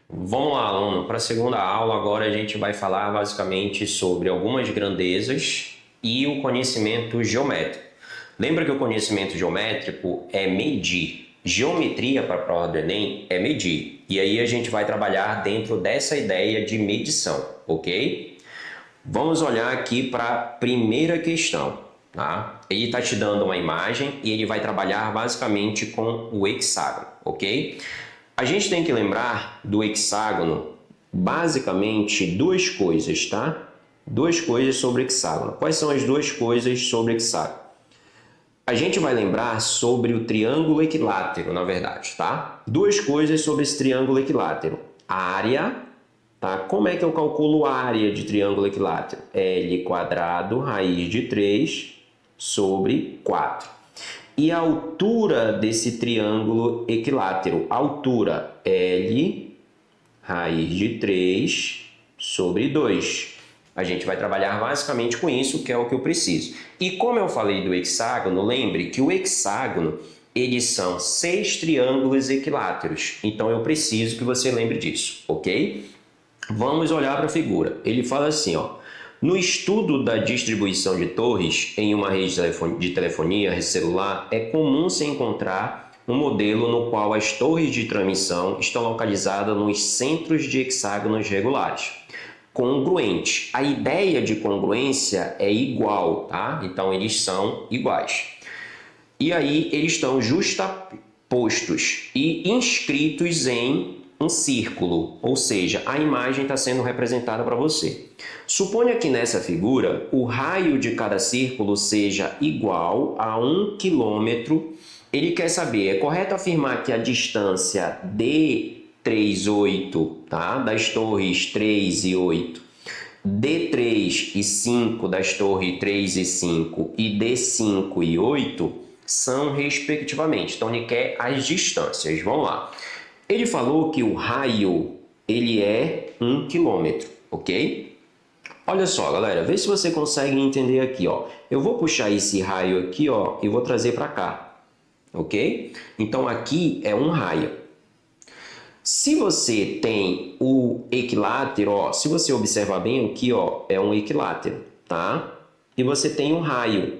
Vamos lá, aluno. Para a segunda aula, agora a gente vai falar basicamente sobre algumas grandezas e o conhecimento geométrico. Lembra que o conhecimento geométrico é medir. Geometria para a prova do Enem é medir. E aí a gente vai trabalhar dentro dessa ideia de medição, ok? Vamos olhar aqui para a primeira questão, tá? Ele está te dando uma imagem e ele vai trabalhar basicamente com o hexágono, ok? A gente tem que lembrar do hexágono, basicamente, duas coisas, tá? Duas coisas sobre hexágono. Quais são as duas coisas sobre hexágono? A gente vai lembrar sobre o triângulo equilátero, na verdade, tá? Duas coisas sobre esse triângulo equilátero. Área, tá? Como é que eu calculo a área de triângulo equilátero? L² raiz de 3 sobre 4. E a altura desse triângulo equilátero? Altura L raiz de 3 sobre 2. A gente vai trabalhar basicamente com isso, que é o que eu preciso. E como eu falei do hexágono, lembre que o hexágono, eles são 6 triângulos equiláteros. Então eu preciso que você lembre disso, ok? Vamos olhar para a figura. Ele fala assim, ó. No estudo da distribuição de torres em uma rede de telefonia celular, é comum se encontrar um modelo no qual as torres de transmissão estão localizadas nos centros de hexágonos regulares. Congruente. A ideia de congruência é igual, tá? Então, eles são iguais. E aí, eles estão justapostos e inscritos em um círculo, ou seja, a imagem está sendo representada para você. Suponha que nessa figura o raio de cada círculo seja igual a 1 quilômetro. Ele quer saber, é correto afirmar que a distância D38, tá? Das torres 3 e 8, D3 e 5 das torres 3 e 5 e D5 e 8 são respectivamente. Então ele quer as distâncias. Vamos lá. Ele falou que o raio ele é 1 quilômetro, ok? Olha só, galera, vê se você consegue entender aqui, ó. Eu vou puxar esse raio aqui, ó, e vou trazer para cá, ok? Então aqui é um raio. Se você tem o equilátero, ó, se você observar bem aqui, ó, é um equilátero, tá? E você tem um raio,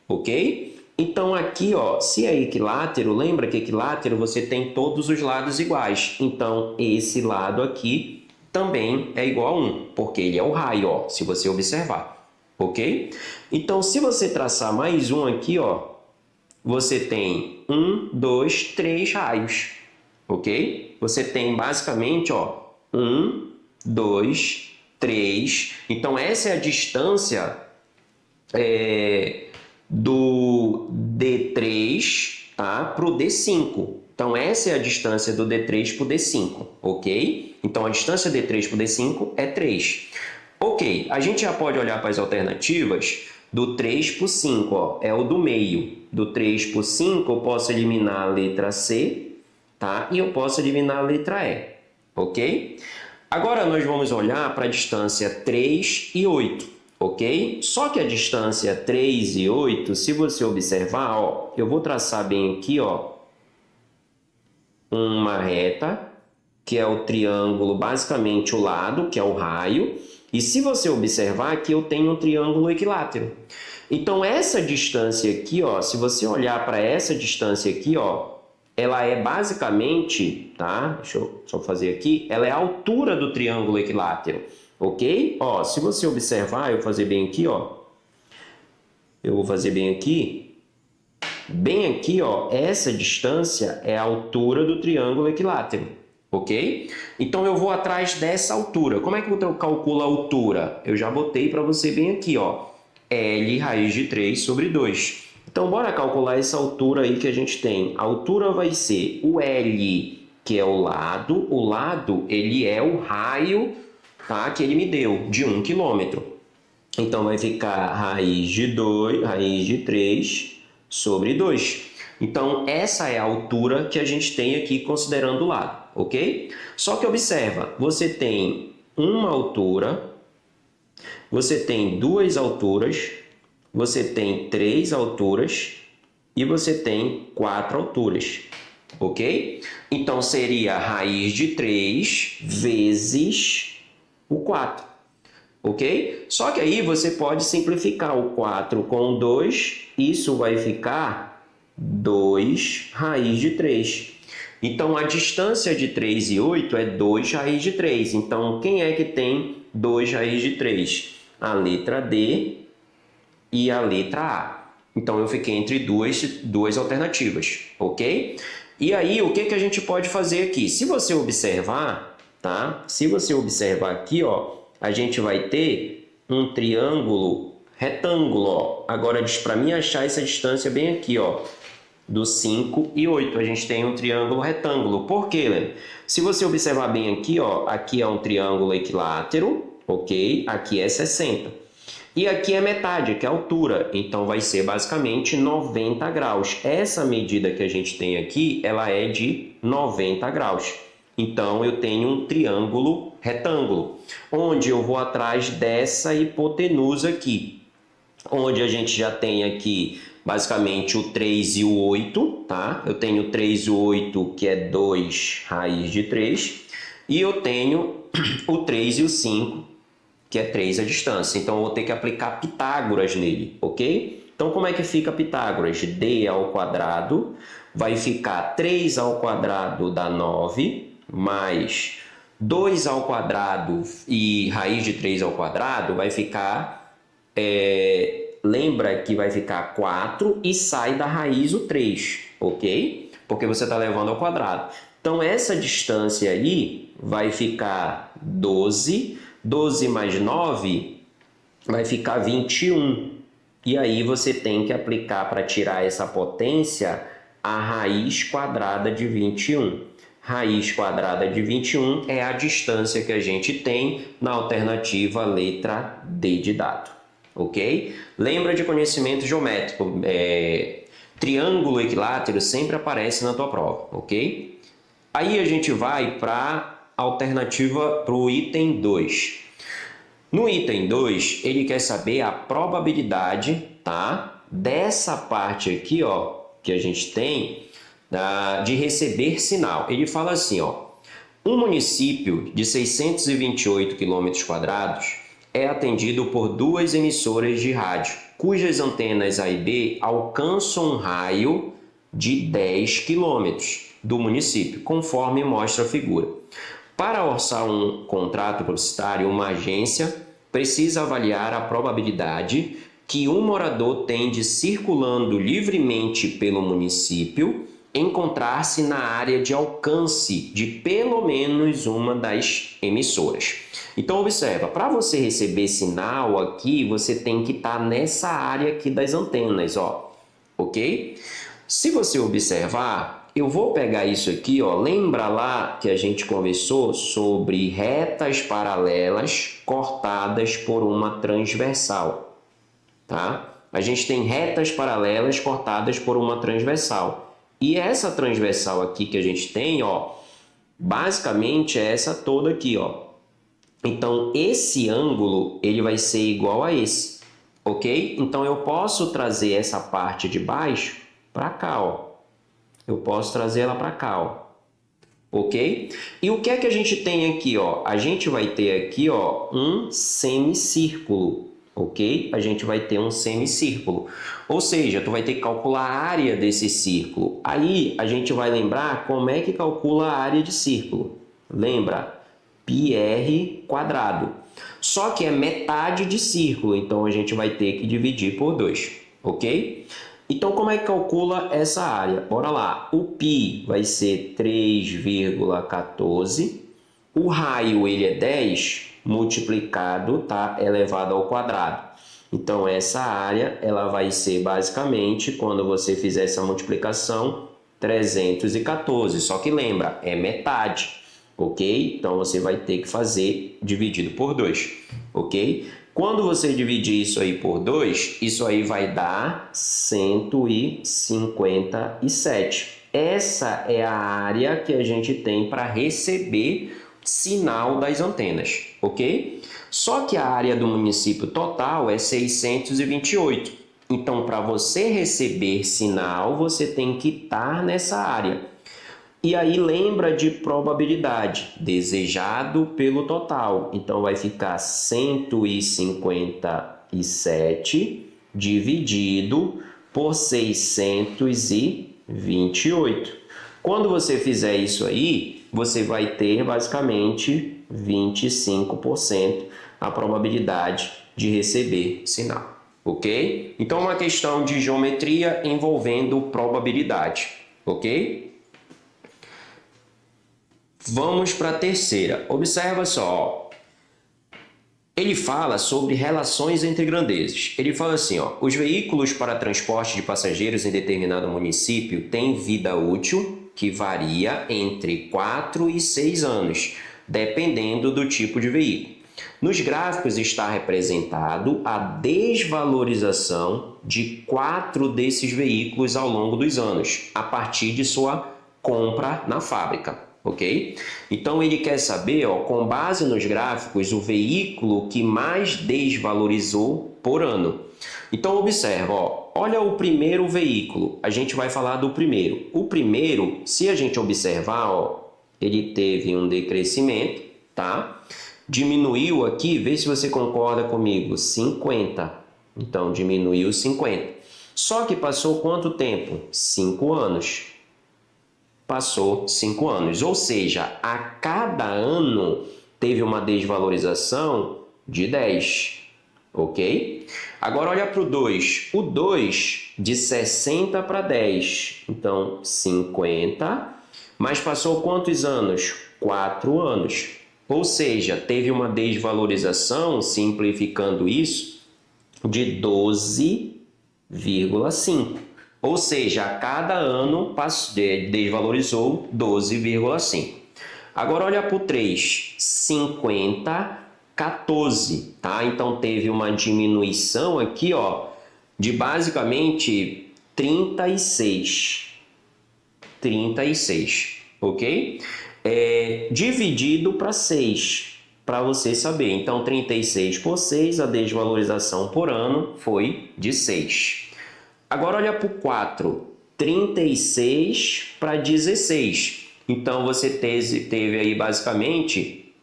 ok? Então aqui, ó, se é equilátero, lembra que equilátero você tem todos os lados iguais. Então esse lado aqui também é igual a 1, porque ele é o raio, ó, se você observar, ok? Então se você traçar mais um aqui, ó, você tem 1, 2, 3 raios, ok? Você tem basicamente, ó, 1, 2, 3. Então essa é a distância do D3, tá, para o D5. Então, essa é a distância do D3 para o D5, ok? Então, a distância D3 para o D5 é 3. Ok, a gente já pode olhar para as alternativas do 3 para o 5, ó, é o do meio. Do 3 para o 5, eu posso eliminar a letra C, tá? E eu posso eliminar a letra E, ok? Agora, nós vamos olhar para a distância 3 e 8. Ok? Só que a distância 3 e 8, se você observar, ó, eu vou traçar bem aqui, ó, uma reta, que é o triângulo, basicamente o lado, que é o raio. E se você observar aqui, eu tenho um triângulo equilátero. Então, essa distância aqui, ó, se você olhar para essa distância aqui, ó, ela é basicamente, tá? Deixa eu só fazer aqui, ela é a altura do triângulo equilátero. Ok? Ó, se você observar, eu vou fazer bem aqui, ó. Eu vou fazer bem aqui. Bem aqui, ó, essa distância é a altura do triângulo equilátero. Ok? Então, eu vou atrás dessa altura. Como é que eu calculo a altura? Eu já botei para você bem aqui, ó. L raiz de 3 sobre 2. Então, bora calcular essa altura aí que a gente tem. A altura vai ser o L, que é o lado. O lado, ele é o raio, tá, que ele me deu, de 1 quilômetro. Então, vai ficar raiz de 2, raiz de 3 sobre 2. Então, essa é a altura que a gente tem aqui considerando o lado, ok? Só que observa, você tem uma altura, você tem duas alturas, você tem três alturas e você tem 4 alturas, ok? Então, seria a raiz de 3 vezes o 4, ok? Só que aí você pode simplificar o 4 com o 2, isso vai ficar 2 raiz de 3. Então, a distância de 3 e 8 é 2 raiz de 3. Então, quem é que tem 2 raiz de 3? A letra D e a letra A. Então, eu fiquei entre duas alternativas, ok? E aí, o que a gente pode fazer aqui? Se você observar, tá? Se você observar aqui, ó, a gente vai ter um triângulo retângulo, ó. Agora, para mim achar essa distância bem aqui, ó, do 5 e 8, a gente tem um triângulo retângulo. Por quê, Lê? Se você observar bem aqui, ó, aqui é um triângulo equilátero, ok? Aqui é 60. E aqui é metade, que é a altura. Então, vai ser basicamente 90 graus. Essa medida que a gente tem aqui, ela é de 90 graus. Então, eu tenho um triângulo retângulo, onde eu vou atrás dessa hipotenusa aqui, onde a gente já tem aqui basicamente o 3 e o 8, tá? Eu tenho o 3 e o 8, que é 2 raiz de 3, e eu tenho o 3 e o 5, que é 3 a distância. Então, eu vou ter que aplicar Pitágoras nele, ok? Então, como é que fica Pitágoras? D ao quadrado vai ficar 3 ao quadrado dá 9, mais 2 ao quadrado e raiz de 3 ao quadrado vai ficar... lembra que vai ficar 4 e sai da raiz o 3, ok? Porque você está levando ao quadrado. Então, essa distância aí vai ficar 12. 12 mais 9 vai ficar 21. E aí você tem que aplicar para tirar essa potência a raiz quadrada de 21. Raiz quadrada de 21 é a distância que a gente tem na alternativa letra D de dado. Ok? Lembra de conhecimento geométrico. Triângulo equilátero sempre aparece na tua prova. Ok? Aí a gente vai para a alternativa para o item 2. No item 2, ele quer saber a probabilidade, tá, dessa parte aqui, ó, que a gente tem, de receber sinal. Ele fala assim, ó, um município de 628 km² é atendido por 2 emissoras de rádio, cujas antenas A e B alcançam um raio de 10 km do município, conforme mostra a figura. Para orçar um contrato publicitário, uma agência precisa avaliar a probabilidade que um morador tem de, circulando livremente pelo município, encontrar-se na área de alcance de pelo menos uma das emissoras. Então, observa, para você receber sinal aqui, você tem que estar nessa área aqui das antenas, ó, ok? Se você observar, eu vou pegar isso aqui, ó. Lembra lá que a gente conversou sobre retas paralelas cortadas por uma transversal, tá? A gente tem retas paralelas cortadas por uma transversal. E essa transversal aqui que a gente tem, ó, basicamente é essa toda aqui, ó. Então, esse ângulo, ele vai ser igual a esse, ok? Então, eu posso trazer essa parte de baixo para cá, ó. Eu posso trazer ela para cá, ó. Ok? E o que é que a gente tem aqui, ó? A gente vai ter aqui, ó, um semicírculo, ok? A gente vai ter um semicírculo. Ou seja, tu vai ter que calcular a área desse círculo. Aí, a gente vai lembrar como é que calcula a área de círculo. Lembra? πr². Só que é metade de círculo, então a gente vai ter que dividir por 2, ok? Então, como é que calcula essa área? Bora lá. O π vai ser 3,14. O raio, ele é 10 multiplicado, tá, elevado ao quadrado. Então, essa área, ela vai ser basicamente, quando você fizer essa multiplicação, 314. Só que lembra, é metade, ok? Então, você vai ter que fazer dividido por 2, ok? Quando você dividir isso aí por 2, isso aí vai dar 157. Essa é a área que a gente tem para receber sinal das antenas, ok? Só que a área do município total é 628. Então, para você receber sinal, você tem que estar nessa área. E aí lembra de probabilidade, desejado pelo total. Então vai ficar 157 dividido por 628. Quando você fizer isso aí, você vai ter basicamente 25% a probabilidade de receber sinal, ok? Então, uma questão de geometria envolvendo probabilidade, ok? Vamos para a terceira. Observa só, ó. Ele fala sobre relações entre grandezas. Ele fala assim, ó, os veículos para transporte de passageiros em determinado município têm vida útil que varia entre 4 e 6 anos, dependendo do tipo de veículo. Nos gráficos está representado a desvalorização de 4 desses veículos ao longo dos anos, a partir de sua compra na fábrica. Ok? Então ele quer saber, ó, com base nos gráficos, o veículo que mais desvalorizou por ano. Então observa, ó, olha o primeiro veículo, a gente vai falar do primeiro. O primeiro, se a gente observar, ó, ele teve um decrescimento, tá? Diminuiu aqui, vê se você concorda comigo, 50. Então diminuiu 50. Só que passou quanto tempo? 5 anos. Passou 5 anos, ou seja, a cada ano teve uma desvalorização de 10, ok? Agora olha para o 2, o 2 de 60 para 10, então 50, mas passou quantos anos? 4 anos, ou seja, teve uma desvalorização, simplificando isso, de 12,5. Ou seja, a cada ano desvalorizou 12,5. Agora olha para o 3, 50, 14, tá? Então teve uma diminuição aqui, ó, de basicamente 36, ok? Dividido para 6, para você saber. Então 36 por 6, a desvalorização por ano foi de 6. Agora olha para o 4, 36 para 16. Então você teve aí basicamente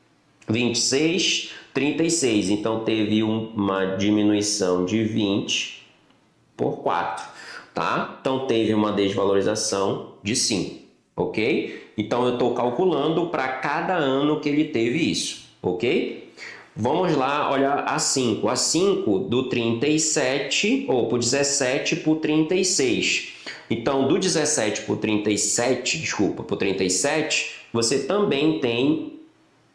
26, 36. Então teve uma diminuição de 20 por 4, tá? Então teve uma desvalorização de 5, ok? Então eu estou calculando para cada ano que ele teve isso, ok? Vamos lá, olha a 5. A 5 do 37, ou por 17 por 36. Então, do 17 por 37, desculpa, por 37, você também tem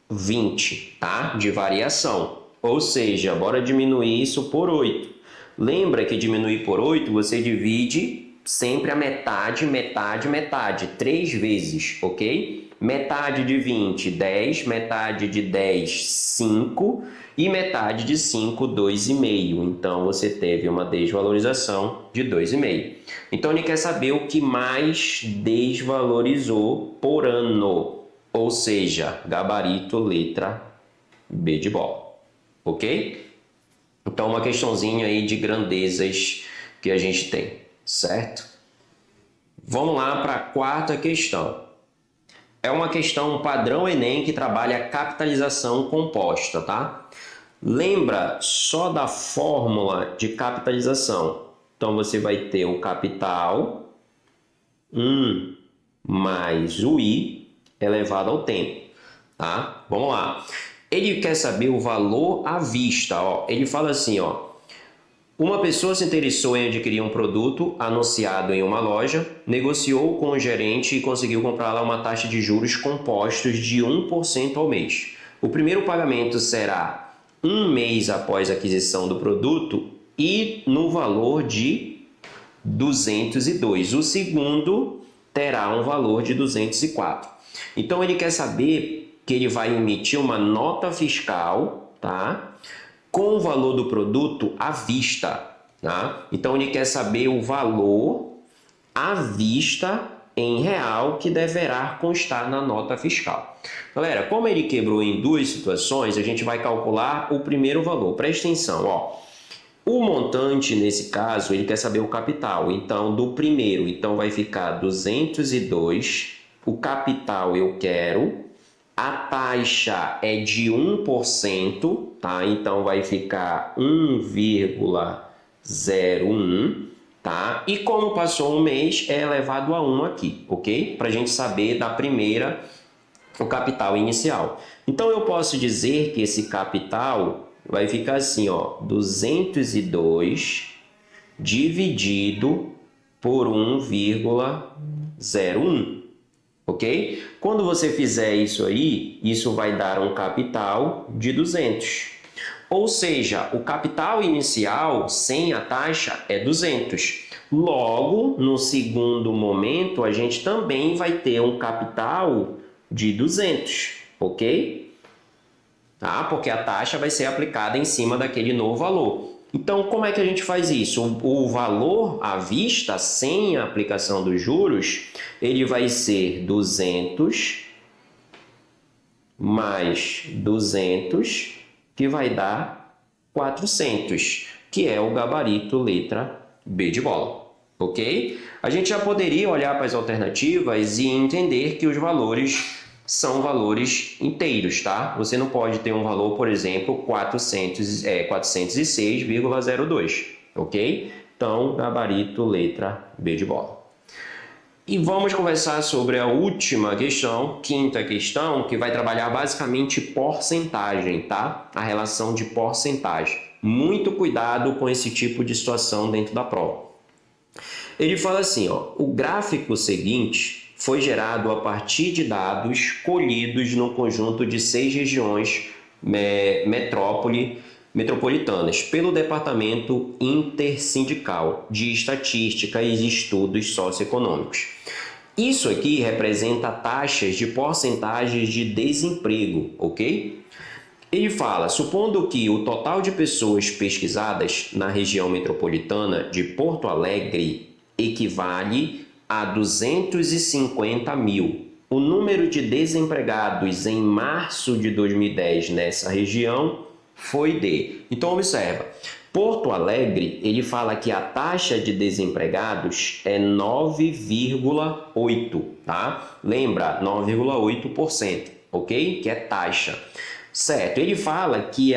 20, tá? De variação. Ou seja, bora diminuir isso por 8. Lembra que diminuir por 8, você divide sempre a metade, metade, metade. 3 vezes, ok? Metade de 20, 10, metade de 10, 5 e metade de 5, 2,5. Então, você teve uma desvalorização de 2,5. Então, ele quer saber o que mais desvalorizou por ano, ou seja, gabarito, letra B de bola, ok? Então, uma questãozinha aí de grandezas que a gente tem, certo? Vamos lá para a quarta questão. É uma questão padrão Enem que trabalha capitalização composta, tá? Lembra só da fórmula de capitalização. Então, você vai ter o capital 1 mais o i elevado ao tempo, tá? Vamos lá. Ele quer saber o valor à vista, ó. Ele fala assim, ó. Uma pessoa se interessou em adquirir um produto anunciado em uma loja, negociou com o gerente e conseguiu comprá-la a uma taxa de juros compostos de 1% ao mês. O primeiro pagamento será 1 mês após a aquisição do produto e no valor de 202. O segundo terá um valor de 204. Então ele quer saber que ele vai emitir uma nota fiscal, tá? Com o valor do produto à vista, tá? Então ele quer saber o valor à vista em real que deverá constar na nota fiscal. Galera, como ele quebrou em duas situações, a gente vai calcular o primeiro valor. Presta atenção, ó. O montante, nesse caso, ele quer saber o capital. Então, do primeiro, então vai ficar 202 o capital eu quero, a taxa é de 1%, tá? Então vai ficar 1,01, tá? E como passou um mês, é elevado a 1 aqui, ok? Para a gente saber da primeira, o capital inicial. Então eu posso dizer que esse capital vai ficar assim, ó, 202 dividido por 1,01, ok? Quando você fizer isso aí, isso vai dar um capital de 200. Ou seja, o capital inicial sem a taxa é 200. Logo, no segundo momento, a gente também vai ter um capital de 200, ok? Tá? Porque a taxa vai ser aplicada em cima daquele novo valor. Então, como é que a gente faz isso? O valor à vista, sem a aplicação dos juros, ele vai ser 200 mais 200, que vai dar 400, que é o gabarito letra B de bola, ok? A gente já poderia olhar para as alternativas e entender que os valores são valores inteiros, tá? Você não pode ter um valor, por exemplo, 406,02, ok? Então, gabarito letra B de bola. E vamos conversar sobre a última questão, quinta questão, que vai trabalhar basicamente porcentagem, tá? A relação de porcentagem. Muito cuidado com esse tipo de situação dentro da prova. Ele fala assim, ó, o gráfico seguinte foi gerado a partir de dados colhidos no conjunto de 6 regiões metropolitanas pelo Departamento Intersindical de Estatística e Estudos Socioeconômicos. Isso aqui representa taxas de porcentagens de desemprego, ok? Ele fala, supondo que o total de pessoas pesquisadas na região metropolitana de Porto Alegre equivale a 250 mil. O número de desempregados em março de 2010 nessa região foi de... Então, observa, Porto Alegre, ele fala que a taxa de desempregados é 9,8, tá? Lembra, 9,8%, ok? Que é taxa. Certo, ele fala que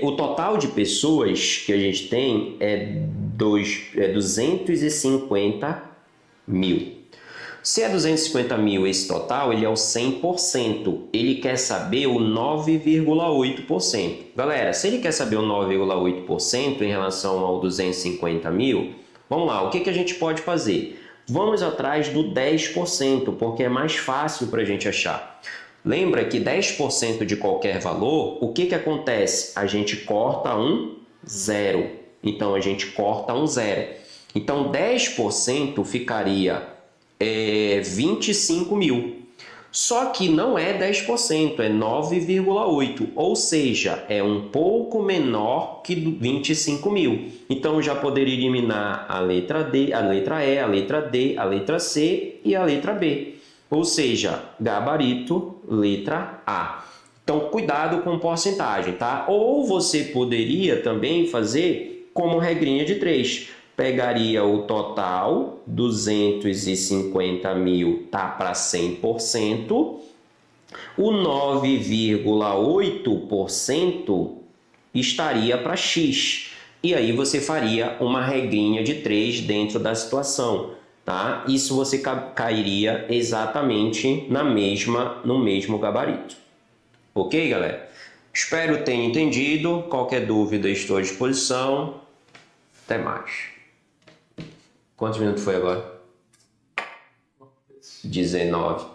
o total de pessoas que a gente tem é 250 mil. Se é 250 mil esse total, ele é o 100%. Ele quer saber o 9,8%. Galera, se ele quer saber o 9,8% em relação ao 250 mil, vamos lá, o que a gente pode fazer? Vamos atrás do 10%, porque é mais fácil para a gente achar. Lembra que 10% de qualquer valor, o que acontece? A gente corta um zero. Então, a gente corta um zero. Então, 10% ficaria 25 mil. Só que não é 10%, é 9,8%. Ou seja, é um pouco menor que 25 mil. Então, já poderia eliminar a letra D, a letra E, a letra D, a letra C e a letra B. Ou seja, gabarito, letra A. Então, cuidado com porcentagem, tá? Ou você poderia também fazer como regrinha de 3. Pegaria o total, 250 mil tá para 100%. O 9,8% estaria para X. E aí você faria uma regrinha de 3 dentro da situação. Tá? Isso você cairia exatamente no mesmo gabarito. Ok, galera? Espero ter entendido. Qualquer dúvida, estou à disposição. Até mais. Quantos minutos foi agora? 19.